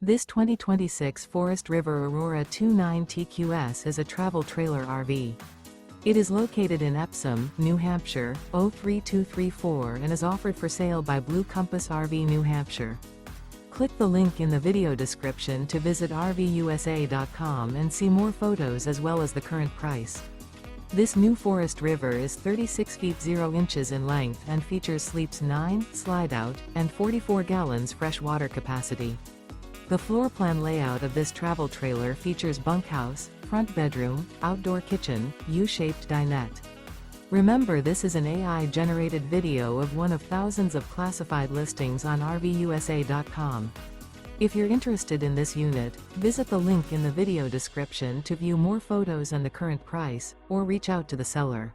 This 2026 Forest River Aurora 29 TQS is a travel trailer RV. It is located in Epsom, New Hampshire, 03234 and is offered for sale by Blue Compass RV New Hampshire. Click the link in the video description to visit RVUSA.com and see more photos as well as the current price. This new Forest River is 36 feet 0 inches in length and features sleeps 9, Slideout, and 44 gallons fresh water capacity. The floor plan layout of this travel trailer features bunkhouse, front bedroom, outdoor kitchen, U-shaped dinette. Remember, this is an AI-generated video of one of thousands of classified listings on RVUSA.com. If you're interested in this unit, visit the link in the video description to view more photos and the current price, or reach out to the seller.